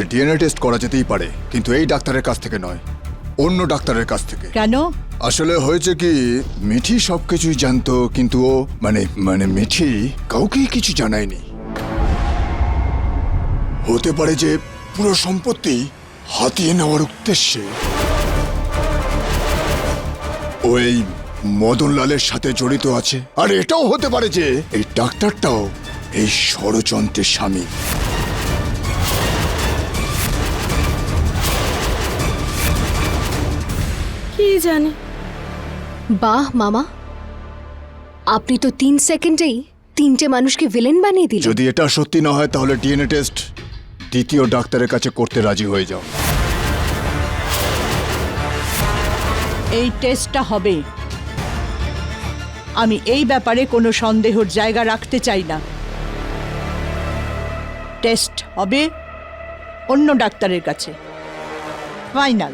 DNA test করা যেতেই পারে, কিন্তু এই ডাক্তারের কাছ থেকে নয়, অন্য ডাক্তারের কাছ থেকে। কেন? আসলে হয়েছে কি, মিঠি সবকিছুই জানতো, কিন্তু ও মানে মিঠি কাউকেই কিছু জানায়নি। হতে পারে যে পুরো সম্পত্তি হাতিয়ে নেওয়ার উদ্দেশ্যে ওই মদনলালের সাথে জড়িত আছে। আর এটাও হতে পারে যে এই ডাক্তারটাও এই ষড়যন্ত্রের স্বামী। কি জানি। বাহ মামা, আপনি তো 3 সেকেন্ডেই 3টে মানুষকে ভিলেন বানিয়ে দিলেন। যদি এটা সত্যি না হয় তাহলে ডিএনএ টেস্ট দ্বিতীয় ডাক্তারের কাছে করতে রাজি হয়ে যাও। এই টেস্টটা হবে। আমি এই ব্যাপারে কোনো সন্দেহের জায়গা রাখতে চাই না। টেস্ট হবে অন্য ডাক্তারের কাছে, ফাইনাল।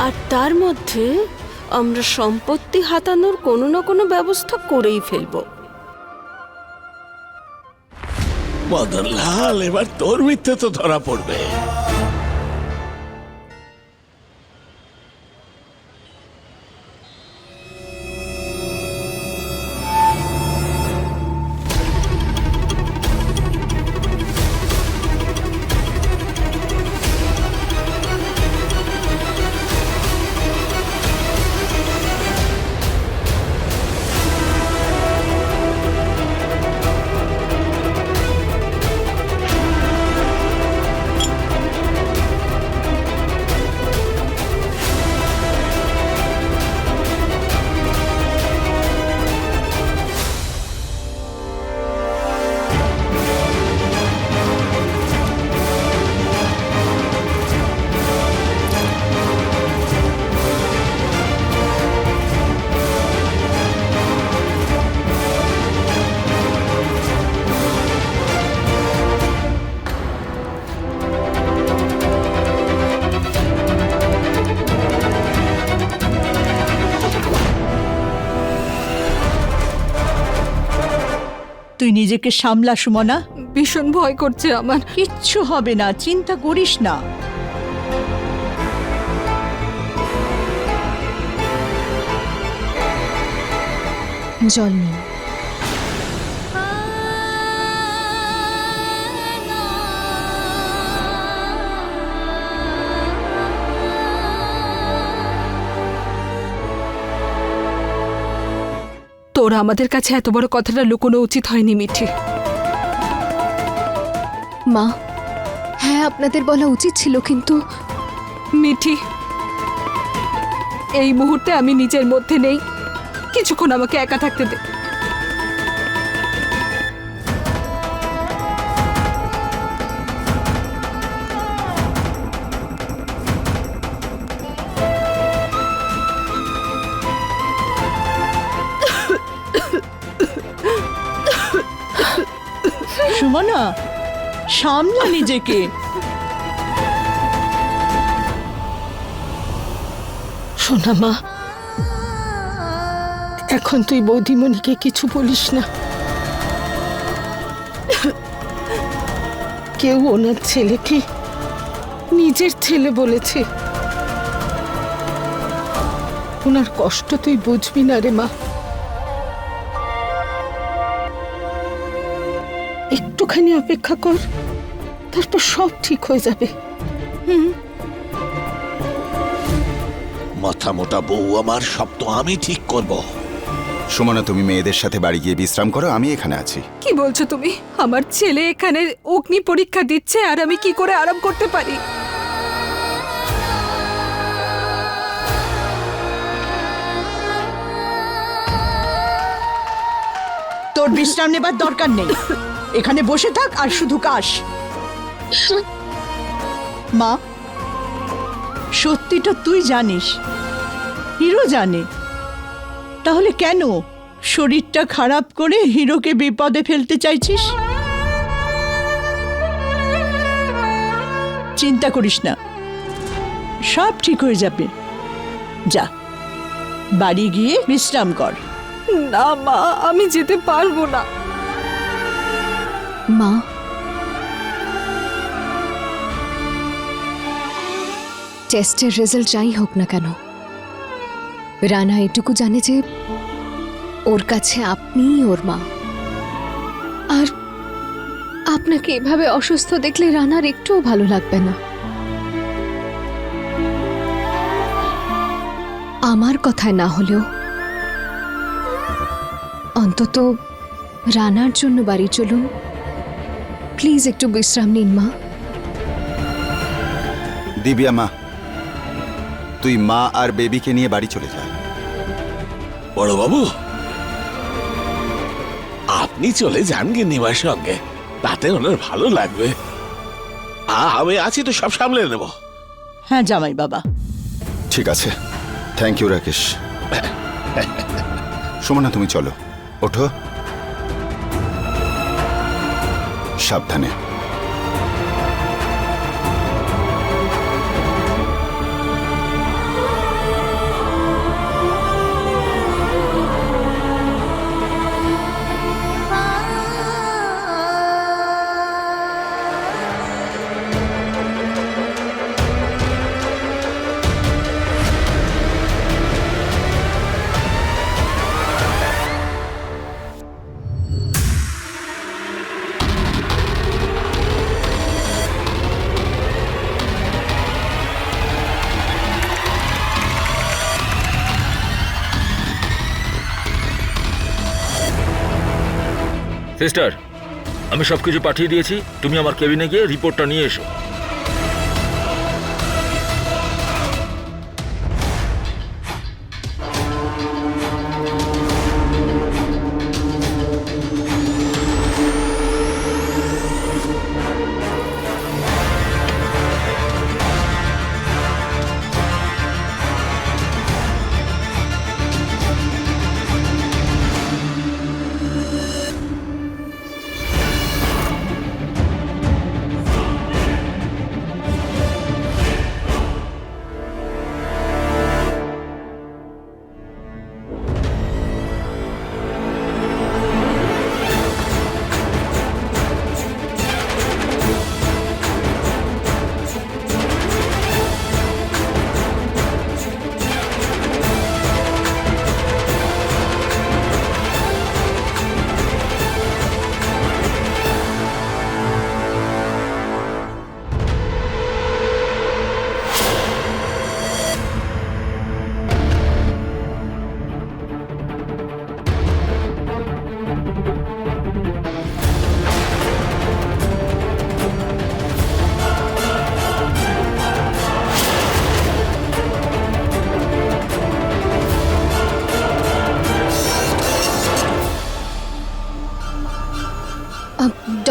আর তার মধ্যে আমরা সম্পত্তি হাতানোর কোনো না কোনো ব্যবস্থা করেই ফেলবো। মদনলাল, এবার তোর মিথ্যে তো ধরা পড়বে। তুই নিজেকে সামলা সুমনা। ভীষণ ভয় করছে আমার। কিচ্ছু হবে না, চিন্তা করিস না। জল নিন। তোর আমাদের কাছে এত বড় কথাটা লুকোনো উচিত হয়নি মিঠি। মা, হ্যাঁ আপনাদের বলা উচিত ছিল, কিন্তু মিঠি, এই মুহূর্তে আমি নিজের মধ্যে নেই। কিছুক্ষণ আমাকে একা থাকতে দে। সুমনা, সামলা নিজেকে। শোনা মা, এখন তুই বৌদিমণিকে কিছু বলিস না। কেউ ওনার ছেলেকে নিজের ছেলে বলেছে। ওনার কষ্ট তুই বুঝবি না রে মা। একটুখানি অপেক্ষা কর, তারপর সব ঠিক হয়ে যাবে। মাথা মোটা বউ আমার, সব তো আমি ঠিক করব। সুমনা, তুমি মেয়েদের সাথে বাড়ি গিয়ে বিশ্রাম করো, আমি এখানে আছি। কি বলছো তুমি? আমার ছেলে এখানে অগ্নি পরীক্ষা দিচ্ছে আর আমি কি করে আরাম করতে পারি? তোর বিশ্রাম নেবার দরকার নেই, এখানে বসে থাক আর শুধু কাশ। মা, সত্যিটা তুই জানিস, হিরো জানে, তাহলে কেন শরীরটা খারাপ করে হিরোকে বিপদে ফেলতে চাইছিস? চিন্তা করিস না, সব ঠিক হয়ে যাবে। যা, বাড়ি গিয়ে বিশ্রাম কর। না মা, আমি যেতে পারবো না। মা, টেস্টের রেজাল্ট যাই হোক না কেন, রানা এটুকু জানে যে ওর কাছে আপনিই ওর মা। আর আপনাকে এভাবে অসুস্থ দেখলে রানার একটুও ভালো লাগবে না। আমার কথায় না হলেও অন্তত রানার জন্য বাড়ি চলুন। প্লিজ একটু বিশ্রাম নিন মা। দিব্যা মা, তুই মা আর বেবিকে নিয়ে বাড়ি চলে যা। বড় বাবু, আপনি চলে যান গিন্নিমার সঙ্গে, তাতে ওনার ভালো লাগবে। আমি আছি তো, সব সামলে নেব। হ্যাঁ জামাই বাবা। ঠিক আছে, থ্যাংক ইউ রাকেশ। সুমনা তুমি চলো, ওঠো, সাবধানে। সিস্টার, আমি সবকিছু পাঠিয়ে দিয়েছি, তুমি আমার কেবিনে গিয়ে রিপোর্টটা নিয়ে এসো।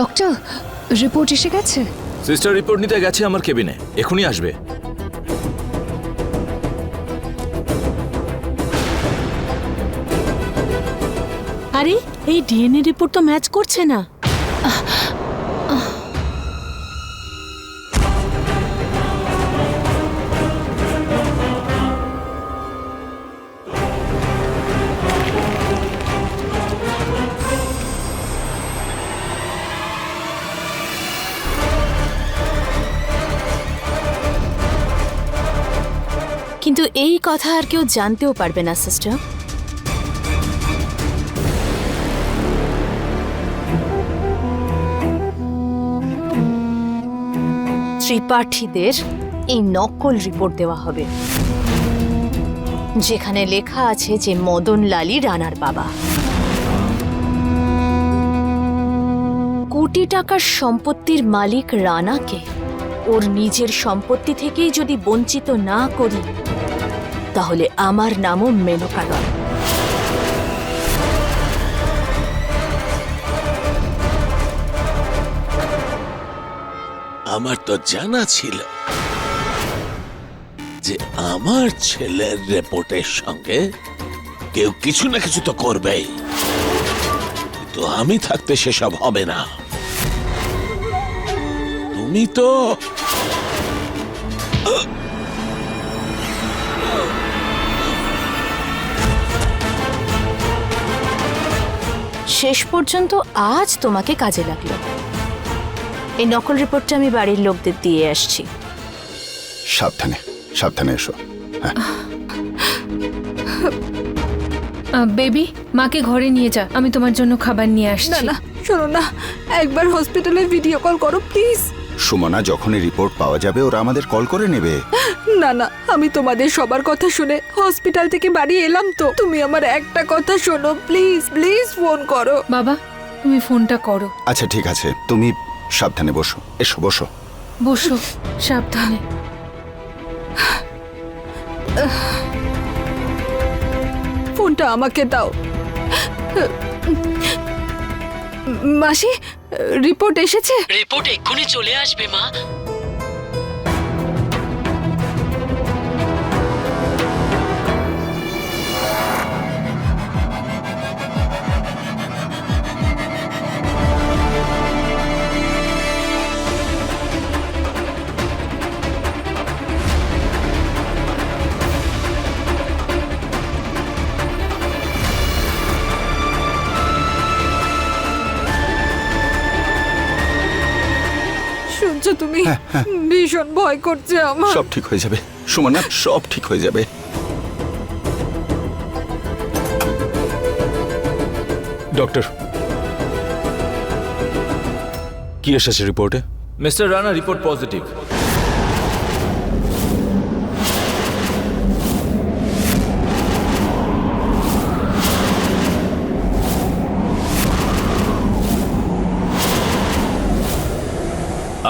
ডক্টর, রিপোর্ট এসে গেছে? সিস্টার রিপোর্ট নিতে গেছে আমার কেবিনে, এখনই আসবে। আরে এই ডিএনএ রিপোর্ট তো ম্যাচ করছে না। কিন্তু এই কথা আর কেউ জানতেও পারবে না সিস্টার। ত্রিপাঠীদের এই নকল রিপোর্ট দেওয়া হবে, যেখানে লেখা আছে যে মদন লালই রানার বাবা। কোটি টাকার সম্পত্তির মালিক রানাকে ওর নিজের সম্পত্তি থেকেই যদি বঞ্চিত না করি, তাহলে আমার নামও মেনকা নয়। আমার তো জানা ছিল যে আমার ছেলের রিপোর্টের সঙ্গে কেউ কিছু না কিছু তো করবেই, কিন্তু আমি থাকতে সেসব হবে না। তুমি তো শেষ পর্যন্ত আজ তোমাকে কাজে লাগলো। এই নকল রিপোর্টটা আমি বাড়ির লোকদের দিয়ে আসছি। সাবধানে সাবধানে এসো। হ্যাঁ বেবি, মাকে ঘরে নিয়ে যা, আমি তোমার জন্য খাবার নিয়ে আসছি। না না, শোনো না, একবার হসপিটালে ভিডিও কল করো প্লিজ। সুমনা, যখনই রিপোর্ট পাওয়া যাবে ওরা আমাদের কল করে নেবে। না না, আমি তোমাদের সবার কথা শুনে হসপিটাল থেকে বাড়ি এলাম তো। তুমি আমার একটা কথা শোনো প্লিজ, প্লিজ ফোন করো। বাবা, তুমি ফোনটা করো। আচ্ছা ঠিক আছে, তুমি সাবধানে বসো। এসো বসো। বসো সাবধানে। ফোনটা আমাকে দাও। মাসি, রিপোর্ট এসেছে? রিপোর্ট এক্ষুনি চলে আসবে মা। শুনছো তুমি? ভীষণ ভয় করছে আমার। সব ঠিক হয়ে যাবে সুমনা, সব ঠিক হয়ে যাবে। ডক্টর, কি এসেছে রিপোর্টে? Mister Rana, report positive.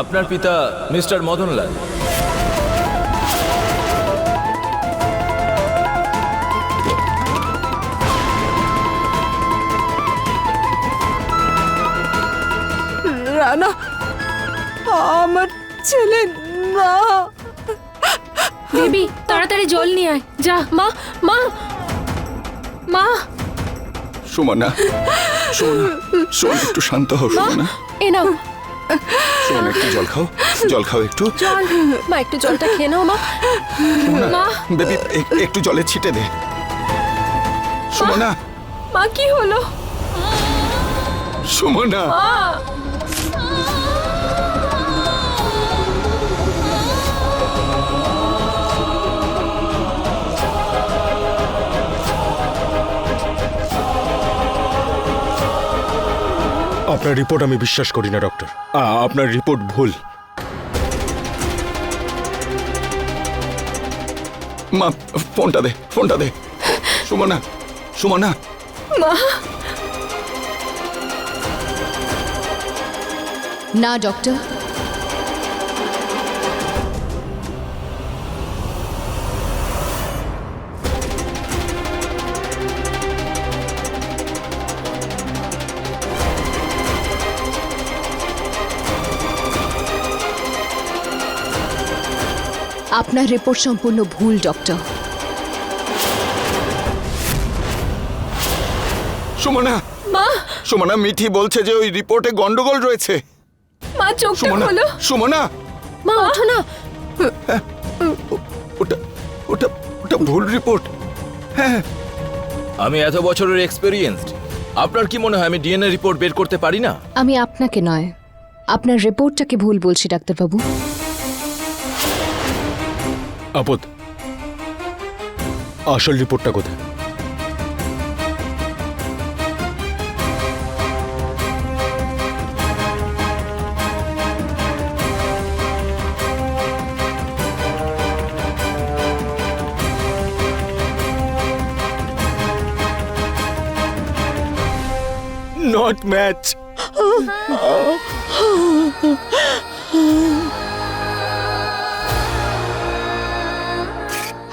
আপনার পিতা মিস্টার মদনলাল। রানা, আমার ছেলে না। বেবি, তাড়াতাড়ি জল নিয়ে আয়, যা। মা, মা, মা। সুমনা, সুমনা, সুমনা একটু শান্ত হও। সুমনা, এ নাও সুমনা একটু জল খাও, জল খাও একটু। জল। মা, একটু জলটা খেয়ে নাও মা। মা, বেবি একটু জলে ছিটে দে। সুমনা, মা কি হলো? সুমনা। আপনার রিপোর্ট আমি বিশ্বাস করি না ডক্টর। আপনার রিপোর্ট ভুল। মা, ফোনটা দে, ফোনটা দে। সুমনা, সুমনা। না ডক্টর, আপনার রিপোর্ট সম্পূর্ণ ভুল ডক্টর। সুমনা, মা, সুমনা, মিঠি বলছে যে ওই রিপোর্টে গন্ডগোল রয়েছে। মা চোখটা সুমনা, খোলো। সুমনা। মা ওঠো না। ওটা ওটা ওটা ভুল রিপোর্ট। হ্যাঁ, আমি এত বছরের এক্সপেরিয়েন্সড। আপনার কি মনে হয় আমি ডিএনএ রিপোর্ট বের করতে পারি না? আমি আপনাকে নয়, আপনার রিপোর্টটাকে ভুল বলছি ডাক্তারবাবু। আপদ, আসল রিপোর্টটা কোথায়? Not match.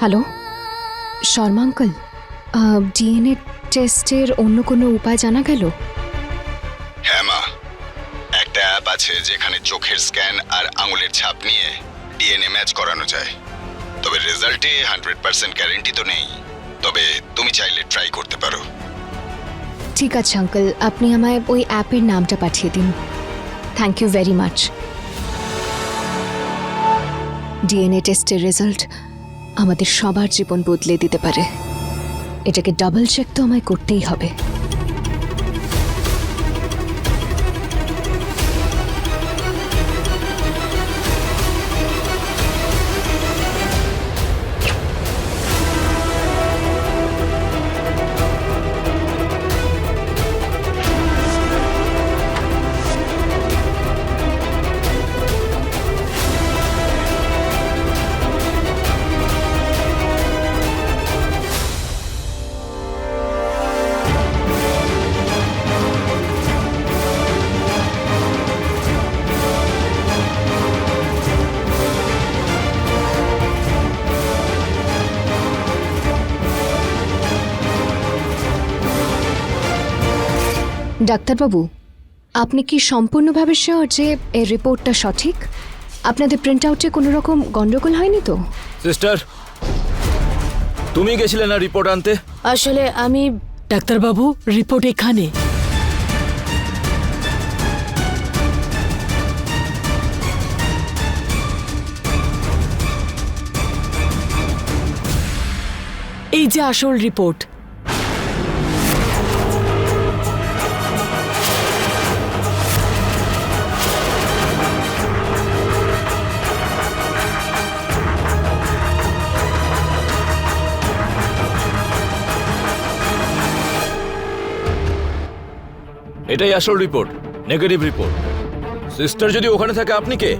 Hello, Sharma uncle, DNA টেস্টের অন্য কোনো উপায় জানা গেল? হ্যাঁ মা, একটা অ্যাপ আছে যেখানে চোখের স্ক্যান আর আঙুলের ছাপ নিয়ে ডিএনএ ম্যাচ করানো যায়। তবে রেজাল্টে 100% গ্যারেন্টি তো নেই। তবে তুমি চাইলে ট্রাই করতে পারো। ঠিক আছে আঙ্কল, আপনি আমায় ওই অ্যাপের নামটা পাঠিয়ে দিন। Thank you very much. DNA টেস্টের রেজাল্ট আমাদের সবার জীবন বদলে দিতে পারে। এটাকে ডাবল চেক তো আমায় করতেই হবে। ডাক্তারবাবু, আপনি কি সম্পূর্ণভাবে শিওর যে এই রিপোর্টটা সঠিক? আপনাদের প্রিন্ট আউটে কোনো রকম গন্ডগোল হয়নি তো? সিস্টার, তুমি গেছিলে না রিপোর্ট আনতে? আসলে আমি ডাক্তারবাবু, রিপোর্ট এখানে। এই যে আসল রিপোর্ট। এটাই আসল রিপোর্ট, নেগেটিভ রিপোর্ট। সিস্টার যদি ওখানে থাকে, আপনি কে?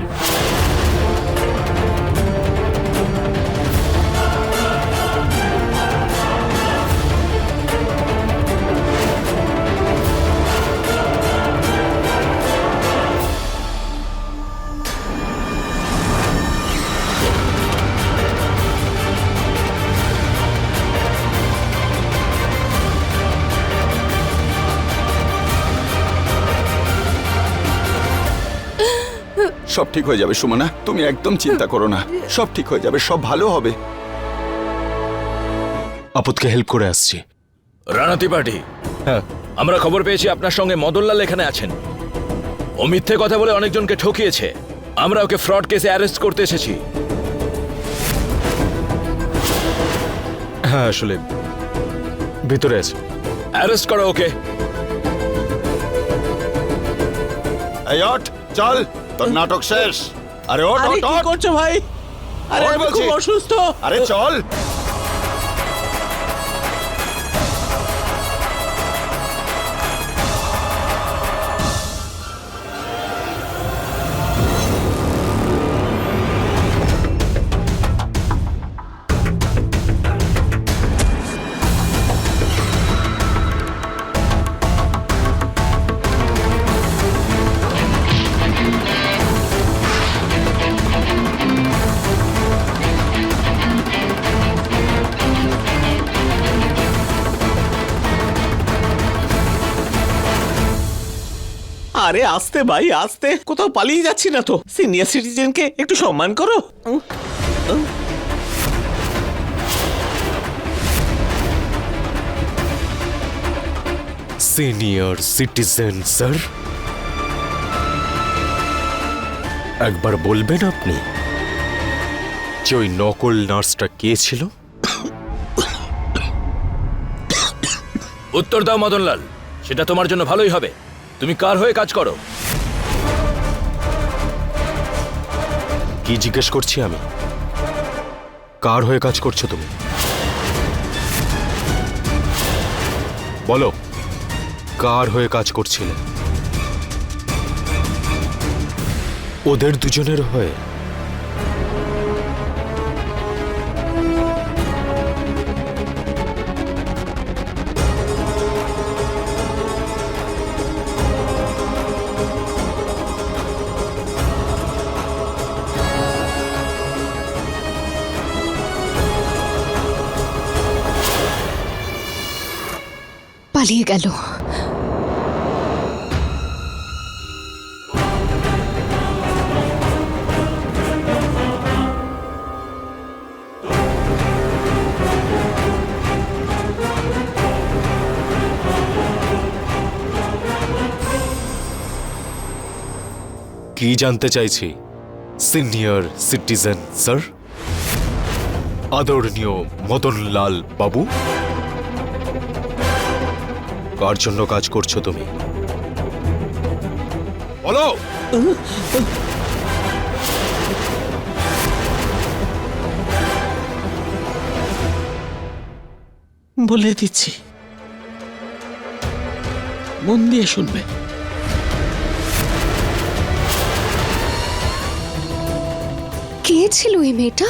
সব ঠিক হয়ে যাবে সুমনা, তুমি একদম চিন্তা করো না, সব ঠিক হয়ে যাবে, সব ভালো হবে। আপদকে হেল্প করে আসছি। রানা ত্রিপাঠী, হ্যাঁ, আমরা খবর পেয়েছি আপনার সঙ্গে মদনলাল এখানে আছেন। ও মিথ্যে কথা বলে অনেকজনকে ঠকিয়েছে। আমরা ওকে ফ্রড কেসে অ্যারেস্ট করতে এসেছি। হ্যাঁ, আসলে ভিতরে আছে। অ্যারেস্ট করো ওকে। এই ওঠ, চল, তোর নাটক শেষ। আরে ওঠ, ওঠ, ওঠ। করছো ভাই? আরে আমি খুব অসুস্থ। আরে চল। আরে আস্তে ভাই, আস্তে, কোথাও পালিয়ে যাচ্ছি না তো। সিনিয়র সিটিজেনকে একটু সম্মান করো। সিনিয়র সিটিজেন স্যার, একবার বলবেন আপনি যে ওই নকল নার্সটা কে ছিল? উত্তর দাও মদনলাল, সেটা তোমার জন্য ভালোই হবে। তুমি কার হয়ে কাজ করো? কি জিজ্ঞেস করছি আমি? কার হয়ে কাজ করছো তুমি? বলো, কার হয়ে কাজ করছিলে? ওদের দুজনের হয়ে? পালিয়ে গেল। কি জানতে চাইছি সিনিয়র সিটিজেন স্যার? আদরণীয় মদনলাল বাবু, কার জন্য কাজ করছো তুমি? বলো। বলে দিচ্ছি, মন দিয়ে শুনবে। কে ছিল এই মেয়েটা?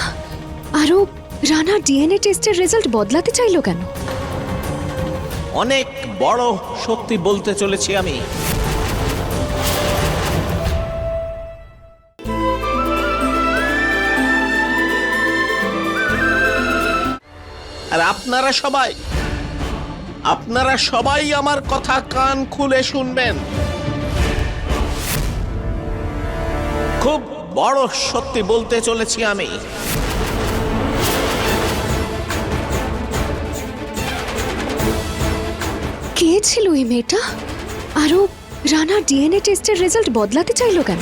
আরো রানা ডিএনএ টেস্টের রেজাল্ট বদলাতে চাইলো কেন? অনেক বড় সত্যি বলতে চলেছি আমি। আর আপনারা সবাই আপনারা সবাই আমার কথা কান খুলে শুনবেন। খুব বড় সত্যি বলতে চলেছি আমি। কে ছিল এই মেয়েটা? আরও রানা ডিএনএ টেস্টের রেজাল্ট বদলাতে চাইলো কেন?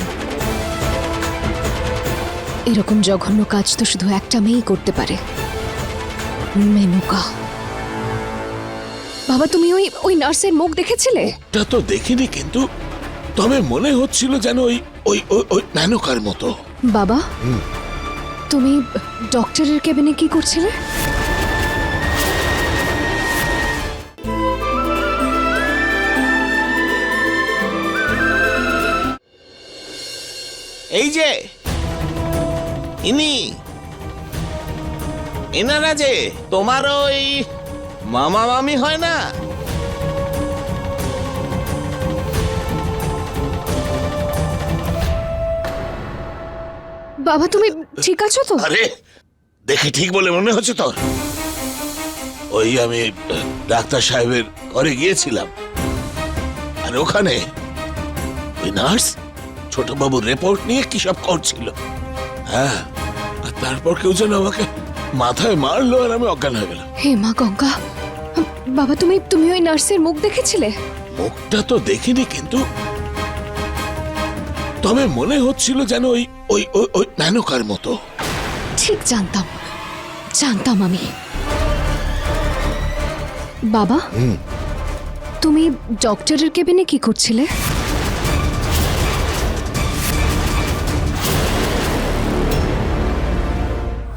এরকম জঘন্য কাজ তো শুধু একটা মেয়েই করতে পারে, মেনকা। বাবা, তুমি ওই নার্সের মুখ দেখেছিলে? তা তো দেখিনি, কিন্তু তবে মনে হচ্ছিল যেন ওই ওই ওই ওই মেনকার মতো। বাবা, তুমি ডক্টরের কেবিনে কি করছিলে? এই যে এনারা যে তোমার ওই মামা মামি হয় না, বাবা, তুমি ঠিক আছো তো? আরে দেখে ঠিক বলে মনে হচ্ছে তোর? ওই আমি ডাক্তার সাহেবের ঘরে গিয়েছিলাম, আর ওখানে ওই নার্স ছোটবাবুর রিপোর্ট নিয়ে কি সব করছিল। হ্যাঁ, আর তারপর কেউ যেন আমাকে মাথায় মারলো আর আমি অজ্ঞান হয়ে গেলাম। হে মা গঙ্গা! বাবা, তুমি ওই নার্সের মুখ দেখেছিলে? মুখটা তো দেখিনি, কিন্তু তবে মনে হচ্ছিল যেন ওই ওই ওই ওই মেনকার মতো। ঠিক জানতাম আমি। বাবা, তুমি ডক্টরের কেবিনে কি করছিলে?